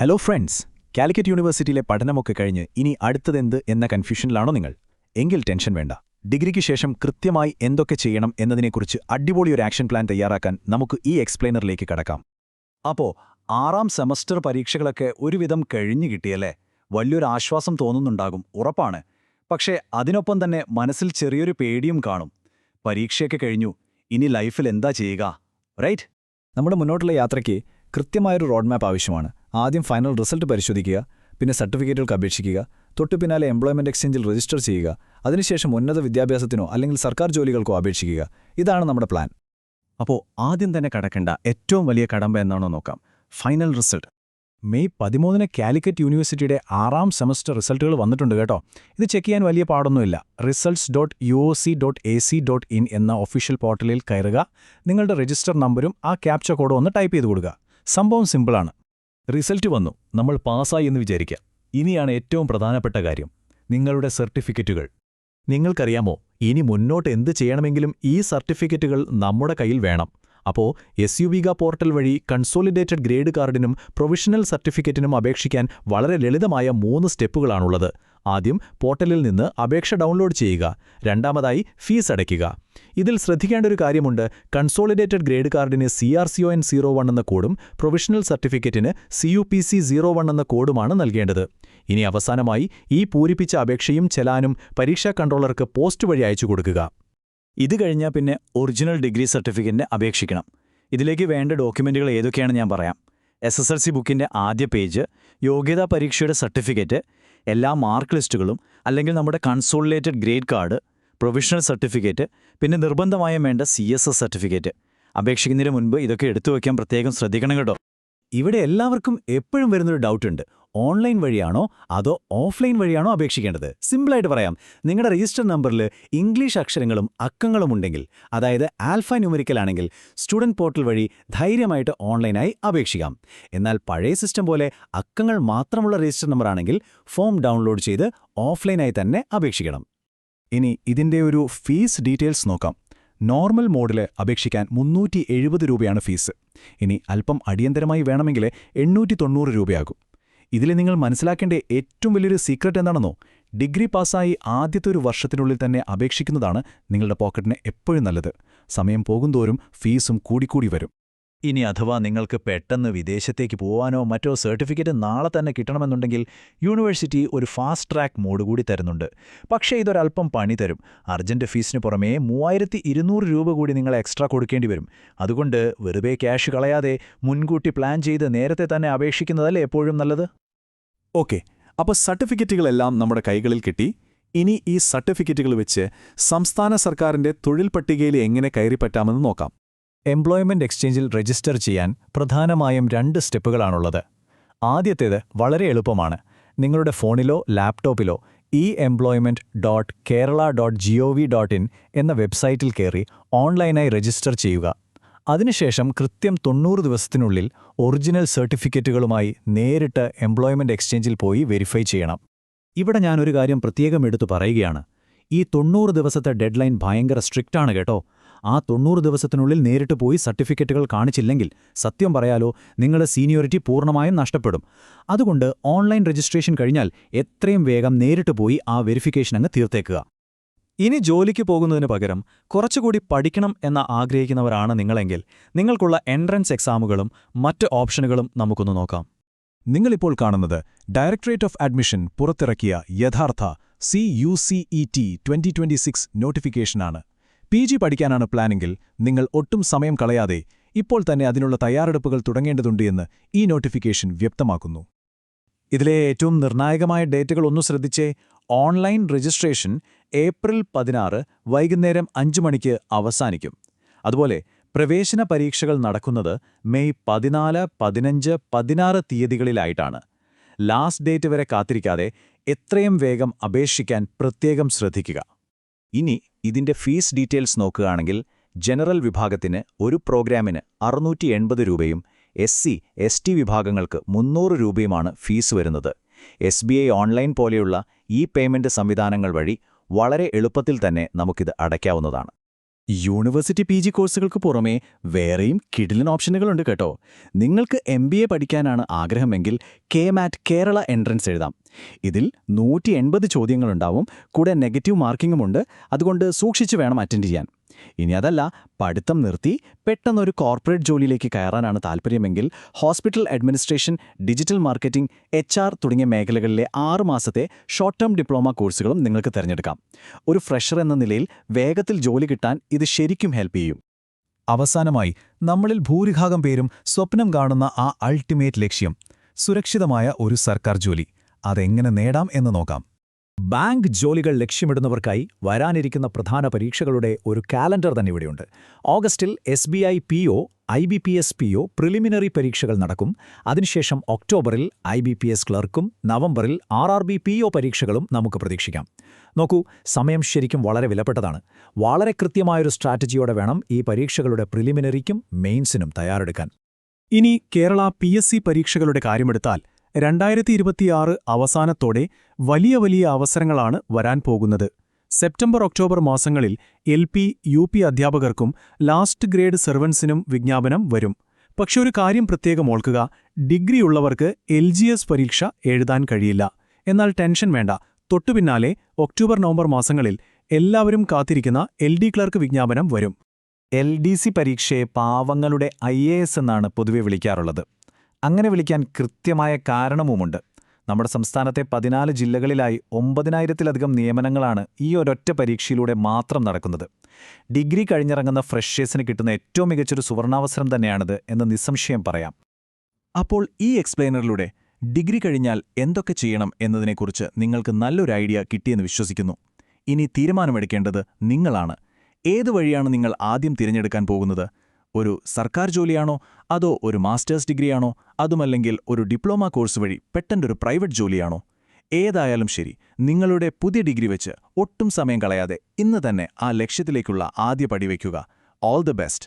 Hello friends, Calicut യൂണിവേഴ്സിറ്റിയിലെ പഠനമൊക്കെ കഴിഞ്ഞ് ഇനി അടുത്തതെന്ത് എന്ന കൺഫ്യൂഷനിലാണോ നിങ്ങൾ? എങ്കിൽ ടെൻഷൻ വേണ്ട. ഡിഗ്രിക്ക് ശേഷം കൃത്യമായി എന്തൊക്കെ ചെയ്യണം എന്നതിനെക്കുറിച്ച് അടിപൊളി ഒരു ആക്ഷൻ പ്ലാൻ തയ്യാറാക്കാൻ നമുക്ക് ഈ എക്സ്പ്ലെയിനറിലേക്ക് കടക്കാം. അപ്പോ 6ാം സെമസ്റ്റർ പരീക്ഷകളൊക്കെ ഒരുവിധം കഴിഞ്ഞു കിട്ടിയല്ലേ? വലിയൊരു ആശ്വാസം തോന്നുന്നുണ്ടാകും, ഉറപ്പാണ്. പക്ഷേ അതിനൊപ്പം തന്നെ മനസ്സിൽ ചെറിയൊരു പേടിയും കാണും. പരീക്ഷയൊക്കെ കഴിഞ്ഞു, ഇനി ലൈഫിൽ എന്താ ചെയ്യുക, റൈറ്റ്? നമ്മുടെ മുന്നോട്ടുള്ള യാത്രയ്ക്ക് കൃത്യമായൊരു റോഡ് മാപ്പ് ആവശ്യമാണ്. ആദ്യം ഫൈനൽ റിസൾട്ട് പരിശോധിക്കുക, പിന്നെ സർട്ടിഫിക്കറ്റുകൾക്ക് അപേക്ഷിക്കുക, തൊട്ടു പിന്നാലെ എംപ്ലോയ്മെന്റ് എക്സ്ചേഞ്ചിൽ രജിസ്റ്റർ ചെയ്യുക, അതിനുശേഷം ഉന്നത വിദ്യാഭ്യാസത്തിനോ അല്ലെങ്കിൽ സർക്കാർ ജോലികൾക്കോ അപേക്ഷിക്കുക. ഇതാണ് നമ്മുടെ പ്ലാൻ. അപ്പോൾ ആദ്യം തന്നെ കടക്കേണ്ട ഏറ്റവും വലിയ കടമ്പ എന്താണോ നോക്കാം: ഫൈനൽ റിസൾട്ട്. മെയ് 13 കാലിക്കറ്റ് യൂണിവേഴ്സിറ്റിയുടെ 6ാം സെമസ്റ്റർ റിസൾട്ടുകൾ വന്നിട്ടുണ്ട് കേട്ടോ. ഇത് ചെക്ക് ചെയ്യാൻ വലിയ പാടൊന്നുമില്ല. results.uoc.ac.in എന്ന ഒഫീഷ്യൽ പോർട്ടലിൽ കയറുക, നിങ്ങളുടെ രജിസ്റ്റർ നമ്പരും ആ ക്യാപ്ച കോഡും ഒന്ന് ടൈപ്പ് ചെയ്ത് കൊടുക്കുക. സംഭവം സിമ്പിളാണ്. റിസൾട്ട് വന്നു, നമ്മൾ പാസ്സായി എന്ന് വിചാരിക്കാം. ഇനിയാണ് ഏറ്റവും പ്രധാനപ്പെട്ട കാര്യം: നിങ്ങളുടെ സർട്ടിഫിക്കറ്റുകൾ. നിങ്ങൾക്കറിയാമോ, ഇനി മുന്നോട്ട് എന്ത് ചെയ്യണമെങ്കിലും ഈ സർട്ടിഫിക്കറ്റുകൾ നമ്മുടെ കയ്യിൽ വേണം. അപ്പോൾ SUVIGA പോർട്ടൽ വഴി കൺസോളിഡേറ്റഡ് ഗ്രേഡ് കാർഡിനും പ്രൊവിഷണൽ സർട്ടിഫിക്കറ്റിനും അപേക്ഷിക്കാൻ വളരെ ലളിതമായ 3 സ്റ്റെപ്പുകളാണുള്ളത്. ആദ്യം പോർട്ടലിൽ നിന്ന് അപേക്ഷ ഡൗൺലോഡ് ചെയ്യുക. രണ്ടാമതായി ഫീസ് അടയ്ക്കുക. ഇതിൽ ശ്രദ്ധിക്കേണ്ട ഒരു കാര്യമുണ്ട്: കൺസോളിഡേറ്റഡ് ഗ്രേഡ് കാർഡിന് CRCON01 എന്ന കോഡും പ്രൊവിഷണൽ സർട്ടിഫിക്കറ്റിന് CUPC01 എന്ന കോഡുമാണ് നൽകേണ്ടത്. ഇനി അവസാനമായി ഈ പൂരിപ്പിച്ച അപേക്ഷയും ചെലാനും പരീക്ഷാ കൺട്രോളർക്ക് പോസ്റ്റ് വഴി അയച്ചു കൊടുക്കുക. ഇത് കഴിഞ്ഞാൽ പിന്നെ ഒറിജിനൽ ഡിഗ്രി സർട്ടിഫിക്കറ്റിന് അപേക്ഷിക്കണം. ഇതിലേക്ക് വേണ്ട ഡോക്യുമെന്റുകൾ ഏതൊക്കെയാണെന്ന് ഞാൻ പറയാം. SSLC ബുക്കിന്റെ ആദ്യ പേജ്, യോഗ്യതാ പരീക്ഷയുടെ സർട്ടിഫിക്കറ്റ്, എല്ലാ മാർക്ക് ലിസ്റ്റുകളും, അല്ലെങ്കിൽ നമ്മുടെ consolidated grade card, provisional certificate, പിന്നെ നിർബന്ധമായും വേണ്ട CSS സർട്ടിഫിക്കറ്റ്. അപേക്ഷിക്കുന്നതിന് മുൻപ് ഇതൊക്കെ എടുത്തു വയ്ക്കാൻ പ്രത്യേകം ശ്രദ്ധിക്കണം കേട്ടോ. ഇവിടെ എല്ലാവർക്കും എപ്പോഴും വരുന്നൊരു ഡൗട്ടുണ്ട്: ഓൺലൈൻ വഴിയാണോ അതോ ഓഫ്ലൈൻ വഴിയാണോ അപേക്ഷിക്കേണ്ടത്? സിമ്പിളായിട്ട് പറയാം. നിങ്ങളുടെ രജിസ്റ്റർ നമ്പറിൽ ഇംഗ്ലീഷ് അക്ഷരങ്ങളും അക്കങ്ങളും ഉണ്ടെങ്കിൽ, അതായത് ആൽഫ ന്യൂമറിക്കൽ ആണെങ്കിൽ, സ്റ്റുഡന്റ് പോർട്ടൽ വഴി ധൈര്യമായിട്ട് ഓൺലൈനായി അപേക്ഷിക്കാം. എന്നാൽ പഴയ സിസ്റ്റം പോലെ അക്കങ്ങൾ മാത്രമുള്ള രജിസ്റ്റർ നമ്പറാണെങ്കിൽ ഫോം ഡൗൺലോഡ് ചെയ്ത് ഓഫ്ലൈനായി തന്നെ അപേക്ഷിക്കണം. ഇനി ഇതിന്റെ ഒരു ഫീസ് ഡീറ്റെയിൽസ് നോക്കാം. നോർമൽ മോഡിൽ അപേക്ഷിക്കാൻ 370 രൂപയാണ് ഫീസ്. ഇനി അല്പം അടിയന്തരമായി വേണമെങ്കിൽ 890 രൂപയാകും. ഇതിൽ നിങ്ങൾ മനസ്സിലാക്കേണ്ട ഏറ്റവും വലിയൊരു സീക്രട്ട് എന്താണെന്നോ? ഡിഗ്രി പാസ്സായി ആദ്യത്തെ ഒരു വർഷത്തിനുള്ളിൽ തന്നെ അപേക്ഷിക്കുന്നതാണ് നിങ്ങളുടെ പോക്കറ്റിന് എപ്പോഴും നല്ലത്. സമയം പോകുന്തോറും ഫീസും കൂടിക്കൂടി വരും. ഇനി അഥവാ നിങ്ങൾക്ക് പെട്ടെന്ന് വിദേശത്തേക്ക് പോവാനോ മറ്റോ സർട്ടിഫിക്കറ്റ് നാളെ തന്നെ കിട്ടണമെന്നുണ്ടെങ്കിൽ യൂണിവേഴ്സിറ്റി ഒരു ഫാസ്റ്റ് ട്രാക്ക് മോഡ് കൂടി തരുന്നുണ്ട്. പക്ഷേ ഇതൊരൽപ്പം പണി തരും. അർജന്റ് ഫീസിന് പുറമേ 3200 രൂപ കൂടി നിങ്ങൾ എക്സ്ട്രാ കൊടുക്കേണ്ടി വരും. അതുകൊണ്ട് വെറുതെ ക്യാഷ് കളയാതെ മുൻകൂട്ടി പ്ലാൻ ചെയ്ത് നേരത്തെ തന്നെ അപേക്ഷിക്കുന്നതല്ലേ എപ്പോഴും നല്ലത്. ഓക്കെ, അപ്പോൾ സർട്ടിഫിക്കറ്റുകളെല്ലാം നമ്മുടെ കൈകളിൽ കിട്ടി. ഇനി ഈ സർട്ടിഫിക്കറ്റുകൾ വെച്ച് സംസ്ഥാന സർക്കാരിന്റെ തൊഴിൽ പട്ടികയിൽ എങ്ങനെ കയറിപ്പറ്റാമെന്ന് നോക്കാം. എംപ്ലോയ്മെന്റ് എക്സ്ചേഞ്ചിൽ രജിസ്റ്റർ ചെയ്യാൻ പ്രധാനമായും 2 സ്റ്റെപ്പുകളാണുള്ളത്. ആദ്യത്തേത് വളരെ എളുപ്പമാണ്. നിങ്ങളുടെ ഫോണിലോ ലാപ്ടോപ്പിലോ eemployment.kerala.gov.in എന്ന വെബ്സൈറ്റിൽ കയറി ഓൺലൈനായി രജിസ്റ്റർ ചെയ്യുക. അതിനുശേഷം കൃത്യം 90 ദിവസത്തിനുള്ളിൽ ഒറിജിനൽ സർട്ടിഫിക്കറ്റുകളുമായി നേരിട്ട് എംപ്ലോയ്മെന്റ് എക്സ്ചേഞ്ചിൽ പോയി വെരിഫൈ ചെയ്യണം. ഇവിടെ ഞാനൊരു കാര്യം പ്രത്യേകം എടുത്തു പറയുകയാണ്. ഈ 90 ദിവസത്തെ ഡെഡ്ലൈൻ ഭയങ്കര സ്ട്രിക്റ്റാണ് കേട്ടോ. ആ 90 ദിവസത്തിനുള്ളിൽ നേരിട്ട് പോയി സർട്ടിഫിക്കറ്റുകൾ കാണിച്ചില്ലെങ്കിൽ, സത്യം പറയാലോ, നിങ്ങളുടെ സീനിയോറിറ്റി പൂർണ്ണമായും നഷ്ടപ്പെടും. അതുകൊണ്ട് ഓൺലൈൻ രജിസ്ട്രേഷൻ കഴിഞ്ഞാൽ എത്രയും വേഗം നേരിട്ട് പോയി ആ വെരിഫിക്കേഷൻ അങ്ങ് തീർത്തേക്കുക. ഇനി ജോലിക്ക് പോകുന്നതിന് പകരം കുറച്ചുകൂടി പഠിക്കണം എന്ന് ആഗ്രഹിക്കുന്നവരാണ് നിങ്ങളെങ്കിൽ, നിങ്ങൾക്കുള്ള എൻട്രൻസ് എക്സാമുകളും മറ്റ് ഓപ്ഷനുകളും നമുക്കൊന്ന് നോക്കാം. നിങ്ങളിപ്പോൾ കാണുന്നത് ഡയറക്ടറേറ്റ് ഓഫ് അഡ്മിഷൻ പുറത്തിറക്കിയ യഥാർത്ഥ CUCET 2026 നോട്ടിഫിക്കേഷനാണ്. PG പഠിക്കാനാണ് പ്ലാനെങ്കിൽ നിങ്ങൾ ഒട്ടും സമയം കളയാതെ ഇപ്പോൾ തന്നെ അതിനുള്ള തയ്യാറെടുപ്പുകൾ തുടങ്ങേണ്ടതുണ്ട് എന്ന് ഈ നോട്ടിഫിക്കേഷൻ വ്യക്തമാക്കുന്നു. ഇതിലെ ഏറ്റവും നിർണായകമായ ഡേറ്റുകൾ ഒന്ന് ശ്രദ്ധിച്ചേ. ഓൺലൈൻ രജിസ്ട്രേഷൻ ഏപ്രിൽ 16 വൈകുന്നേരം 5 മണിക്ക് അവസാനിക്കും. അതുപോലെ പ്രവേശന പരീക്ഷകൾ നടക്കുന്നത് മെയ് 14, 15, 16 തീയതികളിലായിട്ടാണ്. ലാസ്റ്റ് ഡേറ്റ് വരെ കാത്തിരിക്കാതെ എത്രയും വേഗം അപേക്ഷിക്കാൻ പ്രത്യേകം ശ്രദ്ധിക്കുക. ഇനി ഇതിന്റെ ഫീസ് ഡീറ്റെയിൽസ് നോക്കുകയാണെങ്കിൽ, ജനറൽ വിഭാഗത്തിന് ഒരു പ്രോഗ്രാമിന് 680 രൂപയും SC, ST വിഭാഗങ്ങൾക്ക് 300 രൂപയുമാണ് ഫീസ് വരുന്നത്. SBI ഓൺലൈൻ പോലെയുള്ള ഈ പേയ്മെന്റ് സംവിധാനങ്ങൾ വഴി വളരെ എളുപ്പത്തിൽ തന്നെ നമുക്കിത് അടയ്ക്കാവുന്നതാണ്. യൂണിവേഴ്സിറ്റി PG കോഴ്സുകൾക്ക് പുറമേ വേറെയും കിടിലൻ ഓപ്ഷനുകളുണ്ട് കേട്ടോ. നിങ്ങൾക്ക് MBA പഠിക്കാനാണ് ആഗ്രഹമെങ്കിൽ KMAT കേരള എൻട്രൻസ് എഴുതാം. ഇതിൽ 180 ചോദ്യങ്ങളുണ്ടാവും, കൂടെ നെഗറ്റീവ് മാർക്കിങ്ങുമുണ്ട്. അതുകൊണ്ട് സൂക്ഷിച്ചു വേണം അറ്റൻഡ് ചെയ്യാൻ. ഇനി അതല്ല, പഠിത്തം നിർത്തി പെട്ടെന്നൊരു കോർപ്പറേറ്റ് ജോലിയിലേക്ക് കയറാനാണ് താൽപ്പര്യമെങ്കിൽ hospital administration, digital marketing, HR തുടങ്ങിയ മേഖലകളിലെ 6 മാസത്തെ ഷോർട്ട് ടേം ഡിപ്ലോമ കോഴ്സുകളും നിങ്ങൾക്ക് തിരഞ്ഞെടുക്കാം. ഒരു ഫ്രഷർ എന്ന നിലയിൽ വേഗത്തിൽ ജോലി കിട്ടാൻ ഇത് ശരിക്കും ഹെൽപ്പ് ചെയ്യും. അവസാനമായി, നമ്മളിൽ ഭൂരിഭാഗം പേരും സ്വപ്നം കാണുന്ന ആ അൾട്ടിമേറ്റ് ലക്ഷ്യം, സുരക്ഷിതമായ ഒരു സർക്കാർ ജോലി. അതെങ്ങനെ നേടാം എന്ന് നോക്കാം. ബാങ്ക് ജോലികൾ ലക്ഷ്യമിടുന്നവർക്കായി വരാനിരിക്കുന്ന പ്രധാന പരീക്ഷകളുടെ ഒരു കാലണ്ടർ തന്നെ ഇവിടെയുണ്ട്. ഓഗസ്റ്റിൽ SBI PO, IBPS PO preliminary പരീക്ഷകൾ നടക്കും. അതിനുശേഷം ഒക്ടോബറിൽ IBPS ക്ലർക്കും നവംബറിൽ RRB PO പരീക്ഷകളും നമുക്ക് പ്രതീക്ഷിക്കാം. നോക്കൂ, സമയം ശരിക്കും വളരെ വിലപ്പെട്ടതാണ്. വളരെ കൃത്യമായൊരു സ്ട്രാറ്റജിയോടെ വേണം ഈ പരീക്ഷകളുടെ പ്രിലിമിനറിക്കും മെയിൻസിനും തയ്യാറെടുക്കാൻ. ഇനി കേരള PSC പരീക്ഷകളുടെ കാര്യമെടുത്താൽ 2026 അവസാനത്തോടെ വലിയ വലിയ അവസരങ്ങളാണ് വരാൻ പോകുന്നത്. സെപ്റ്റംബർ ഒക്ടോബർ മാസങ്ങളിൽ LP, UP അധ്യാപകർക്കും ലാസ്റ്റ് ഗ്രേഡ് സെർവൻസിനും വിജ്ഞാപനം വരും. പക്ഷെ ഒരു കാര്യം പ്രത്യേകം ഓർക്കുക, ഡിഗ്രിയുള്ളവർക്ക് LGS പരീക്ഷ എഴുതാൻ കഴിയില്ല. എന്നാൽ ടെൻഷൻ വേണ്ട, തൊട്ടുപിന്നാലെ ഒക്ടോബർ-നവംബർ മാസങ്ങളിൽ എല്ലാവരും കാത്തിരിക്കുന്ന LD ക്ലർക്ക് വിജ്ഞാപനം വരും. LDC പരീക്ഷയെ പാവങ്ങളുടെ IAS എന്നാണ് പൊതുവെ വിളിക്കാറുള്ളത്. അങ്ങനെ വിളിക്കാൻ കൃത്യമായ കാരണവുമുണ്ട്. നമ്മുടെ സംസ്ഥാനത്തെ 14 ജില്ലകളിലായി 9000-ലധികം നിയമനങ്ങളാണ് ഈ ഒരൊറ്റ പരീക്ഷയിലൂടെ മാത്രം നടക്കുന്നത്. ഡിഗ്രി കഴിഞ്ഞിറങ്ങുന്ന ഫ്രഷേഴ്സിന് കിട്ടുന്ന ഏറ്റവും മികച്ചൊരു സുവർണാവസരം തന്നെയാണിത് എന്ന് നിസ്സംശയം പറയാം. അപ്പോൾ ഈ എക്സ്പ്ലെയിനറിലൂടെ ഡിഗ്രി കഴിഞ്ഞാൽ എന്തൊക്കെ ചെയ്യണം എന്നതിനെക്കുറിച്ച് നിങ്ങൾക്ക് നല്ലൊരു ഐഡിയ കിട്ടിയെന്ന് വിശ്വസിക്കുന്നു. ഇനി തീരുമാനമെടുക്കേണ്ടത് നിങ്ങളാണ്. ഏത് വഴിയാണ് നിങ്ങൾ ആദ്യം തിരഞ്ഞെടുക്കാൻ പോകുന്നത്? ഒരു സർക്കാർ ജോലിയാണോ, അതോ ഒരു മാസ്റ്റേഴ്സ് ഡിഗ്രിയാണോ, അതുമല്ലെങ്കിൽ ഒരു ഡിപ്ലോമ കോഴ്സ് വഴി പെട്ടെന്നൊരു പ്രൈവറ്റ് ജോലിയാണോ? ഏതായാലും ശരി, നിങ്ങളുടെ പുതിയ ഡിഗ്രി വെച്ച് ഒട്ടും സമയം കളയാതെ ഇന്ന് തന്നെ ആ ലക്ഷ്യത്തിലേക്കുള്ള ആദ്യ പടി വയ്ക്കുക. All the best.